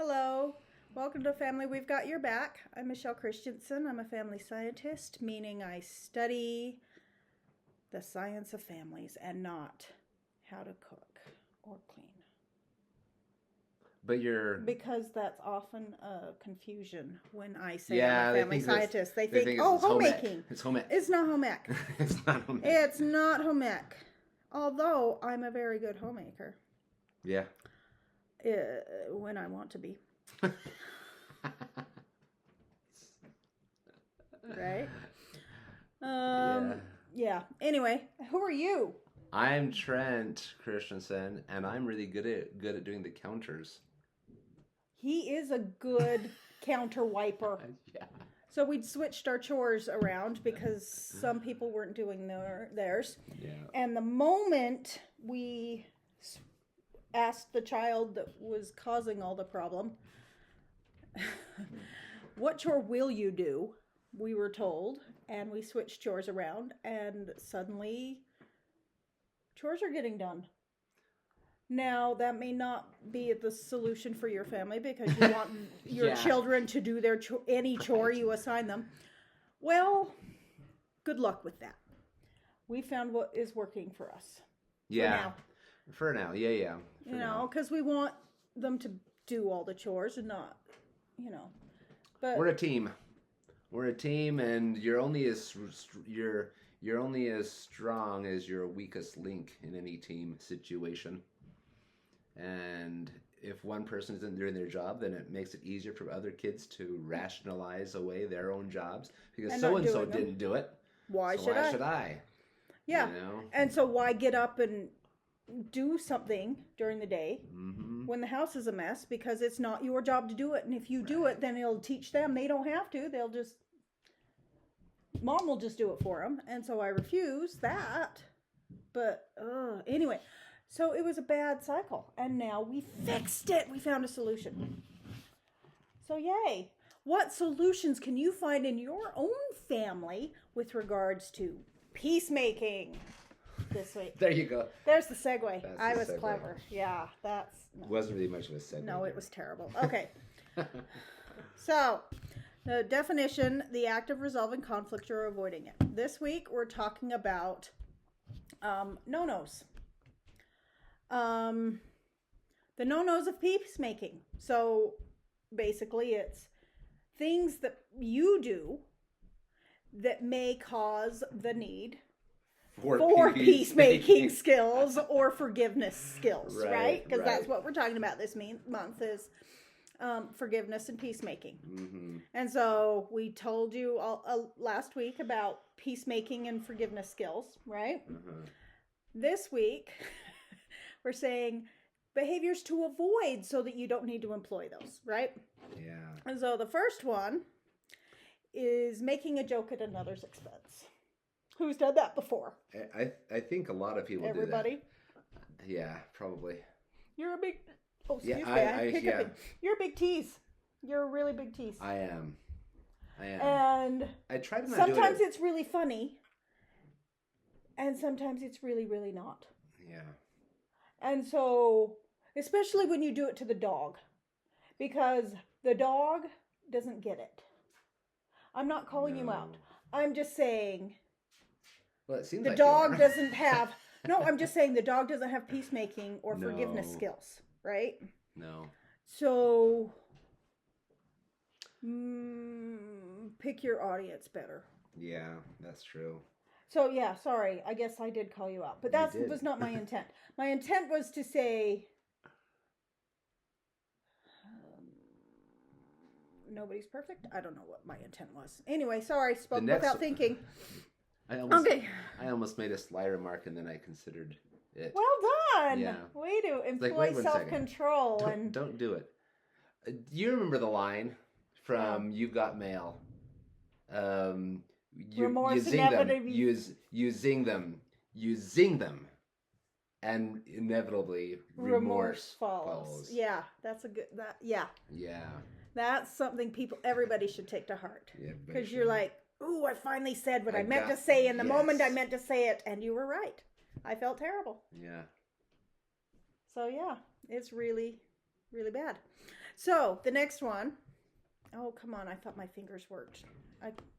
Hello, welcome to Family We've Got Your Back. I'm Michelle Christensen. I'm a family scientist, meaning I study the science of families and not how to cook or clean. But you're Because that's often a confusion when I say yeah, I'm a they family think this- scientist. They they think, think oh, it's home ec. homemaking. It's home ec. It's not home ec. It's not home ec. It's not home ec. Although I'm a very good homemaker. Yeah. When I want to be. Right? Yeah. Anyway, who are you? I'm Trent Christensen, and I'm really good at doing the counters. He is a good counter wiper. Yeah. So we'd switched our chores around because some people weren't doing theirs. Yeah. And the moment we asked the child that was causing all the problem, what chore will you do? We were told, and we switched chores around, and suddenly chores are getting done. Now, that may not be the solution for your family because you want your Yeah. children to do their any chore Right. you assign them. Well, good luck with that. We found what is working for us. Yeah. For now. Yeah. For You now. know, because we want them to do all the chores and not, But We're a team. We're a team, and you're only as strong as your weakest link in any team situation. And if one person isn't doing their job, then it makes it easier for other kids to rationalize away their own jobs because And so not and so doing them. didn't do it. why So should why I? should I? Yeah. You know? And so why get up and do something during the day Mm-hmm. when the house is a mess because it's not your job to do it. And if you do it, then it'll teach them. They don't have to. Mom will just do it for them. And so I refuse that. But anyway, so it was a bad cycle. And now we fixed it. We found a solution. So yay. What solutions can you find in your own family with regards to peacemaking this week? There you go. There's the segue. That's I the was segue. clever. Yeah, that's... No, Wasn't really much of a segue. no, it was terrible. Okay. So, the definition, the act of resolving conflict or avoiding it. This week, we're talking about no-nos. The no-nos of peacemaking. So, basically, it's things that you do that may cause the need for peacemaking skills or forgiveness skills, right? Because that's what we're talking about this month is forgiveness and peacemaking. Mm-hmm. And so we told you last week about peacemaking and forgiveness skills, right? Uh-huh. This week, we're saying behaviors to avoid so that you don't need to employ those, right? Yeah. And so the first one is making a joke at another's expense. Who's done that before? I think a lot of people Everybody? do that. Yeah, probably. You're a big... Oh, excuse Yeah, me. I- I'm hiccuping. You're a big tease. You're a really big tease. I am. And I try to not do it. sometimes it's really funny. And sometimes it's really, really not. Yeah. And so, especially when you do it to the dog. Because the dog doesn't get it. I'm not calling you out. I'm just saying... Well, it seems The like dog you are. doesn't have... No, I'm just saying the dog doesn't have peacemaking or forgiveness No. skills, right? No. So, pick your audience better. Yeah, that's true. So, yeah, sorry. I guess I did call you out. But that did. was not my intent. My intent was to say... nobody's perfect? I don't know what my intent was. Anyway, sorry. Spoke without thinking. I almost made a sly remark and then I considered it. Well done. Yeah. Way to employ wait 1 second. self-control. And Don't do it. You remember the line from You've Got Mail? Remorse zing them, inevitably- you zing them, and inevitably remorse follows. Yeah, that's a good... Yeah. Yeah. That's something everybody should take to heart. Yeah. Because you're like, ooh, I finally said what I meant got- to say in the yes. moment I meant to say it. And you were right. I felt terrible. Yeah. So, yeah, it's really, really bad. So the next one. Oh, come on. I thought my fingers worked.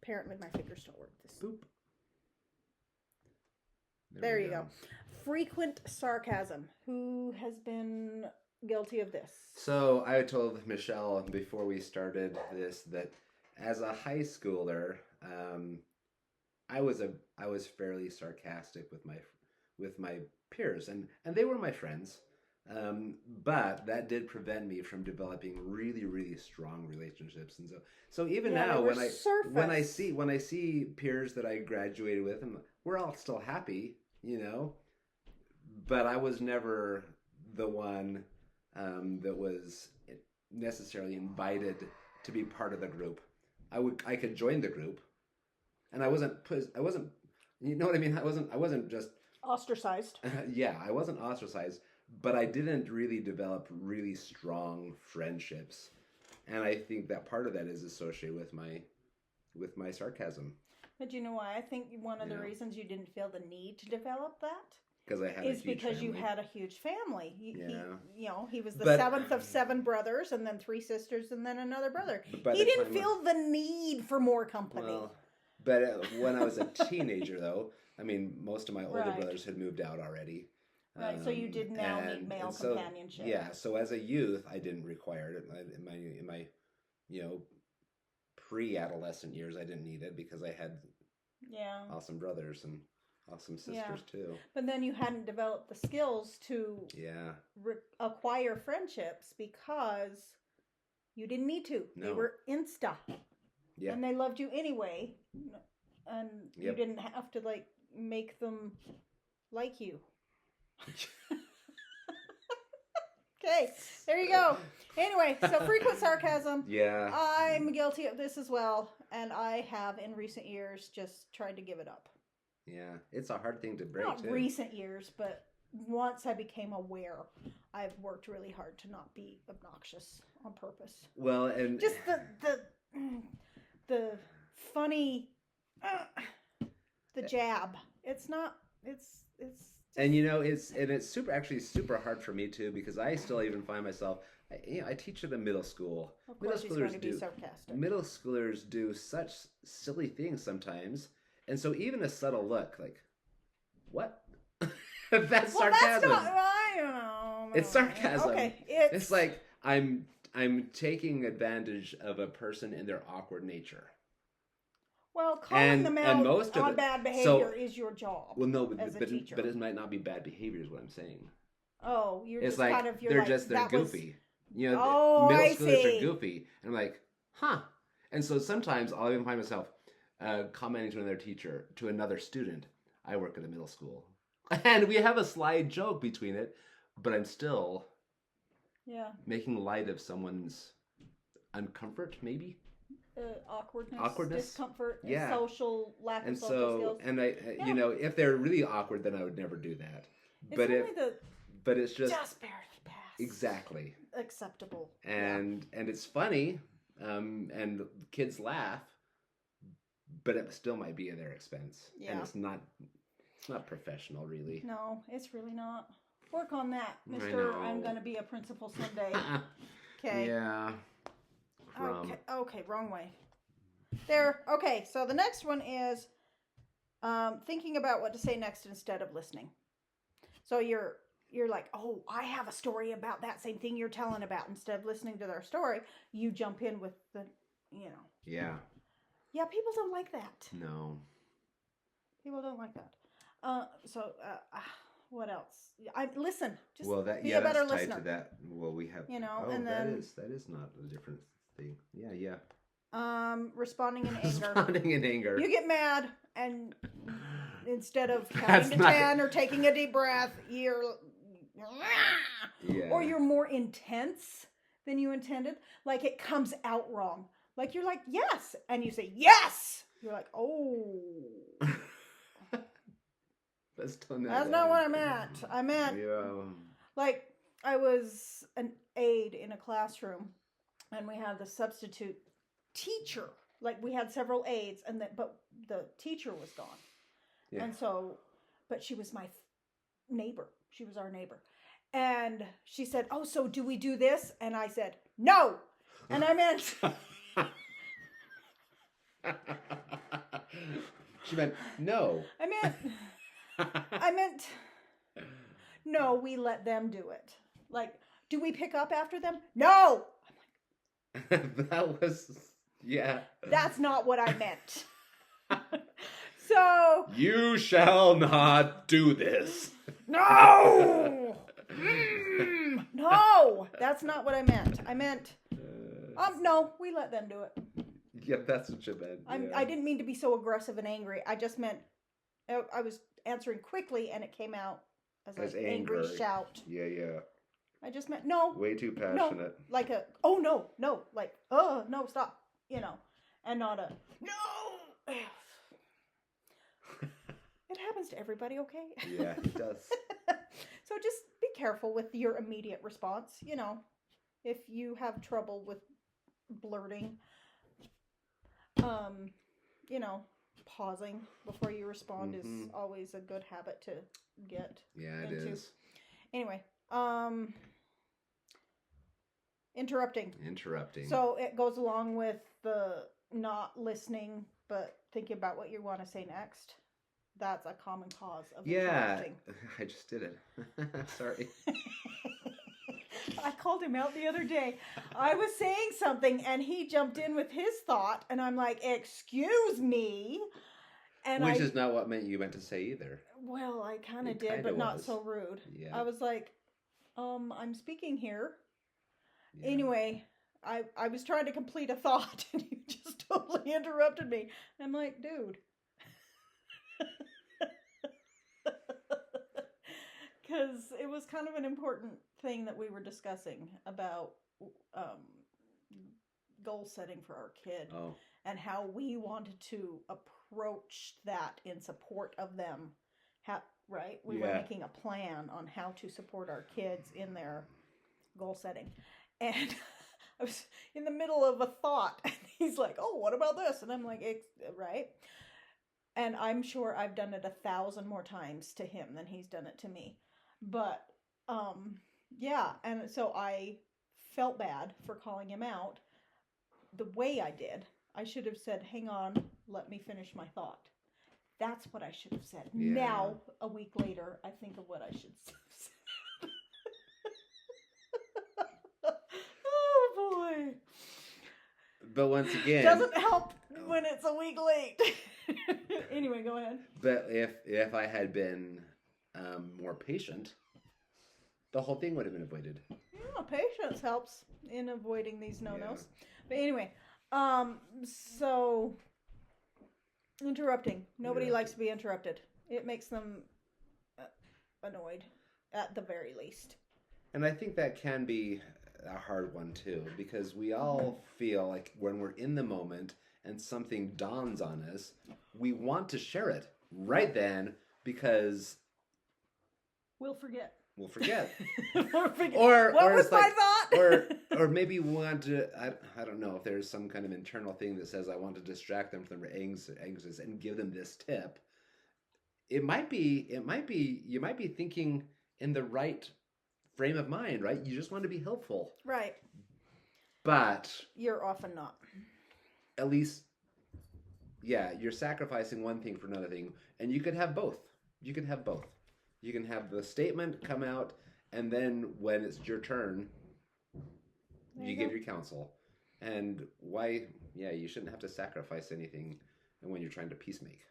Apparently my fingers don't work. Boop. There you go. Frequent sarcasm. Who has been guilty of this? So I told Michelle before we started this that as a high schooler, I was fairly sarcastic with my peers, and they were my friends. But that did prevent me from developing really, really strong relationships, and so even now when I see peers that I graduated with, and we're all still happy, but I was never the one that was necessarily invited to be part of the group. I could join the group, and I wasn't, you know what I mean? I wasn't just ostracized. Yeah, I wasn't ostracized, but I didn't really develop really strong friendships, and I think that part of that is associated with my sarcasm. But you know why? I think one of the reasons you didn't feel the need to develop that because I had is a huge because family. you had a huge family. He was the But- seventh of 7 brothers, and then 3 sisters, and then another brother. But by He the didn't time feel the need for more company. Well, but when I was a teenager, though, I mean, most of my older Right. brothers had moved out already. Right, so you did now need male so, companionship. Yeah, so as a youth, I didn't require it. In my pre-adolescent years, I didn't need it because I had awesome brothers and awesome sisters too. But then you hadn't developed the skills to acquire friendships because you didn't need to. No. They were insta. Yeah. And they loved you anyway. And you Yep. didn't have to make them like you. Okay, there you go. Anyway, so frequent sarcasm. Yeah. I'm guilty of this as well, and I have in recent years just tried to give it up. Yeah, it's a hard thing to break Not too. recent years, but once I became aware, I've worked really hard to not be obnoxious on purpose. Well, and Just the funny, the jab. It's not. It's. And it's super hard for me too, because I still even find myself. I teach at a middle school. Of course, he's going to be do sarcastic. middle schoolers do such silly things sometimes, and so even a subtle look, like, what? That's sarcasm. That's not. I don't know. It's sarcasm. Okay, it's like I'm taking advantage of a person in their awkward nature. Well, calling them out most of on it- bad behavior is your job. Well, no, as a but teacher. it might not be bad behavior, is what I'm saying. Oh, you're It's just like kind of they're goofy. Oh, middle I schoolers see. are goofy, and I'm like, huh. And so sometimes I'll even find myself commenting to another student. I work at a middle school, and we have a sly joke between it, but I'm still making light of someone's uncomfort, maybe. Awkwardness, discomfort, and lack of social skills. And I, if they're really awkward, then I would never do that. But it's just barely passed. Exactly Acceptable. And it's funny, and kids laugh, but it still might be at their expense. Yeah. And it's not professional, really. No, it's really not. Work on that, I Mister. know. I'm going to be a principal someday. Okay. Yeah. Okay, wrong way. There. Okay, so the next one is thinking about what to say next instead of listening. So you're like, oh, I have a story about that same thing you're telling about. Instead of listening to their story, you jump in with the, Yeah. Yeah, people don't like that. No. People don't like that. What else? Listen. Just be that's a better tied listener. to that. Well, we have. And that then is not a different thing. Yeah. responding in anger. Responding in anger. You get mad, and instead of That's counting to not- 10 or taking a deep breath, or you're more intense than you intended. Like it comes out wrong. Like you're like, yes, and you say yes. You're like, oh. That's not what I meant. I meant like I was an aide in a classroom, and we had the substitute teacher. Like we had several aides, but the teacher was gone, and so, but she was my neighbor. She was our neighbor, and she said, "Oh, so do we do this?" And I said, no. And I meant, She meant no. I meant, no, we let them do it. Like, do we pick up after them? No. That was, yeah. That's not what I meant. So. You shall not do this. No. No, that's not what I meant. I meant, no, we let them do it. Yeah, that's what you meant. Yeah. I didn't mean to be so aggressive and angry. I just meant, I was answering quickly and it came out as an angry shout. Yeah. I just meant, no. Way too passionate. No, like a, oh, no. Like, oh, no, stop. And not a, no. It happens to everybody, okay? Yeah, it does. So just be careful with your immediate response. If you have trouble with blurting, pausing before you respond is always a good habit to get Yeah, it into. is. Anyway, interrupting. So it goes along with the not listening, but thinking about what you want to say next. That's a common cause of interrupting. I just did it. Sorry. I called him out the other day. I was saying something and he jumped in with his thought and I'm like, excuse me. And Which is not what you meant to say either. Well, I kind of did, but not so rude. Yeah. I was like, I'm speaking here. Yeah. Anyway, I was trying to complete a thought and you just totally interrupted me. I'm like, dude. Because it was kind of an important thing that we were discussing about goal setting for our kid and how we wanted to approach that in support of them. Right? We were making a plan on how to support our kids in their goal setting. And I was in the middle of a thought and he's like, oh, what about this? And I'm like, right? And I'm sure I've done it 1,000 more times to him than he's done it to me. But, yeah. And so I felt bad for calling him out the way I did. I should have said, hang on, let me finish my thought. That's what I should have said. Yeah. Now, a week later, I think of what I should have said. Oh, boy. But once again... Doesn't help when it's a week late. Anyway, go ahead. But if I had been more patient, the whole thing would have been avoided. Yeah, patience helps in avoiding these no-nos. Yeah. But anyway, so interrupting. Nobody likes to be interrupted. It makes them annoyed, at the very least. And I think that can be a hard one too, because we all feel like when we're in the moment and something dawns on us, we want to share it right then because we'll forget. We'll forget. Or what was my thought? or maybe we want to. I don't know if there's some kind of internal thing that says I want to distract them from their anxiousness and give them this tip. It might be. You might be thinking in the right frame of mind, right? You just want to be helpful, right? But you're often not. At least, yeah, you're sacrificing one thing for another thing, and you could have both. You can have the statement come out, and then when it's your turn, you give your counsel. And why, you shouldn't have to sacrifice anything when you're trying to peacemake.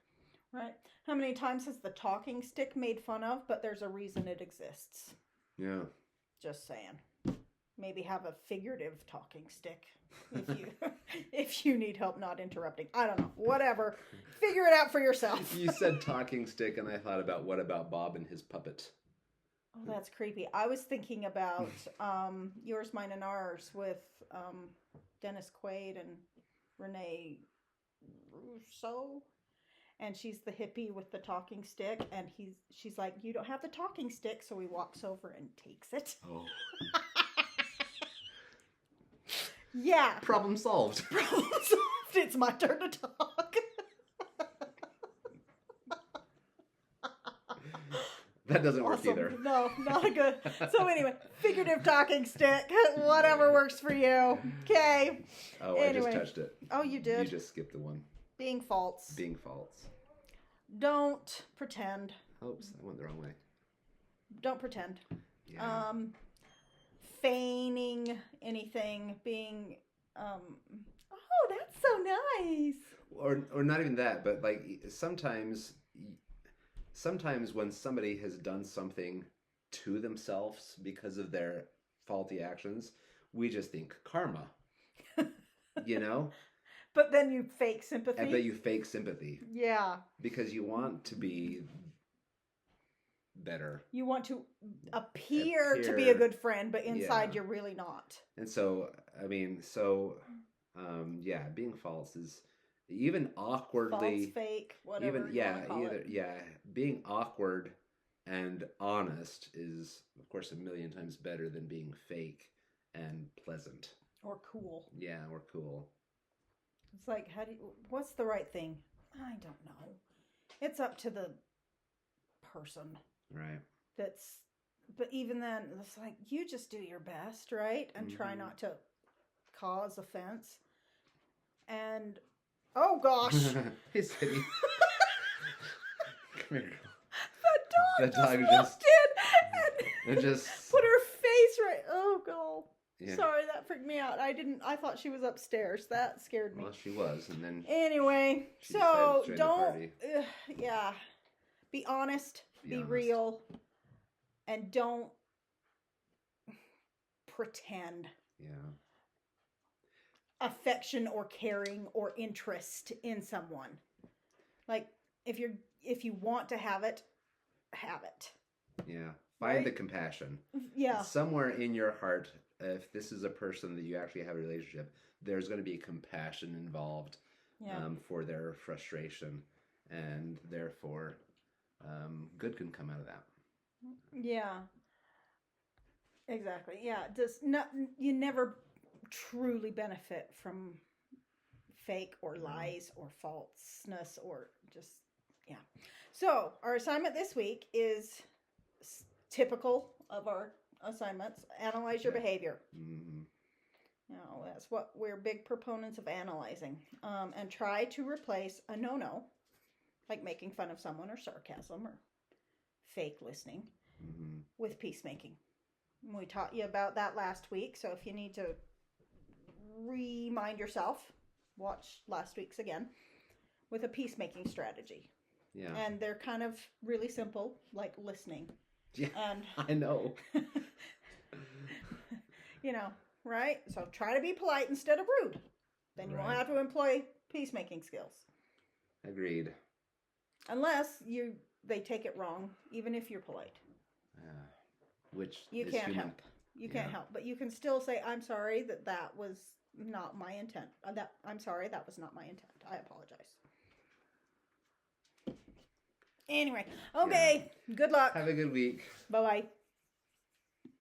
Right. How many times has the talking stick made fun of, but there's a reason it exists? Yeah. Just saying. Maybe have a figurative talking stick if you need help not interrupting. I don't know. Whatever. Figure it out for yourself. You said talking stick, and I thought about what about Bob and his puppet? Oh, that's creepy. I was thinking about Yours, Mine, and Ours with Dennis Quaid and Renee Russo. And she's the hippie with the talking stick, and she's like, you don't have the talking stick, so he walks over and takes it. Oh. Yeah. Problem solved. Problem solved. It's my turn to talk. That doesn't work Awesome. either. No, not a good. So anyway, figurative talking stick. Whatever works for you. Okay. Oh, Anyway. I just touched it. Oh, you did. You just skipped the one. Being false. Being false. Don't pretend. Oops, I went the wrong way. Don't pretend. Yeah. Feigning anything. Being. Oh, that's so nice. Or not even that, but like sometimes when somebody has done something to themselves because of their faulty actions, we just think karma. You know? But then you fake sympathy. And but you fake sympathy. Yeah. Because you want to be better. You want to appear to be a good friend, but inside you're really not. And so, I mean, yeah, being false is even awkwardly false, fake, whatever. being awkward and honest is, of course, a million times better than being fake and pleasant or cool. Yeah, or cool. It's like, what's the right thing? I don't know. It's up to the person. Right. But even then, it's like, you just do your best, right? And try not to cause offense. And, oh gosh. Hey, Sadie. Come here, girl. The dog just and just put her face right. Oh god. Yeah. Sorry, that freaked me out. I thought she was upstairs. That scared me. Well, she was, and then anyway, so don't. Yeah, be honest, be real, and don't pretend. Yeah. Affection or caring or interest in someone. Like if you want to have it, have it. Yeah. Find the compassion. Yeah. Somewhere in your heart, if this is a person that you actually have a relationship, there's going to be compassion involved for their frustration, and therefore good can come out of that. Yeah. Exactly. Yeah. You never truly benefit from fake or lies or falseness or just So our assignment this week is typical of our assignments. Analyze your behavior. Mm-hmm. That's what we're big proponents of, analyzing. And try to replace a no-no, like making fun of someone or sarcasm or fake listening, with peacemaking. We taught you about that last week, so if you need to remind yourself, watch last week's again, with a peacemaking strategy. Yeah. And they're kind of really simple, like listening. Yeah, and I know. Right? So try to be polite instead of rude. Then you won't have to employ peacemaking skills. Agreed. Unless they take it wrong, even if you're polite. Which you is can't human. help. You can't help, but you can still say, "I'm sorry that was not my intent. I'm sorry that was not my intent. I apologize." Anyway, okay. Good luck. Have a good week. Bye-bye.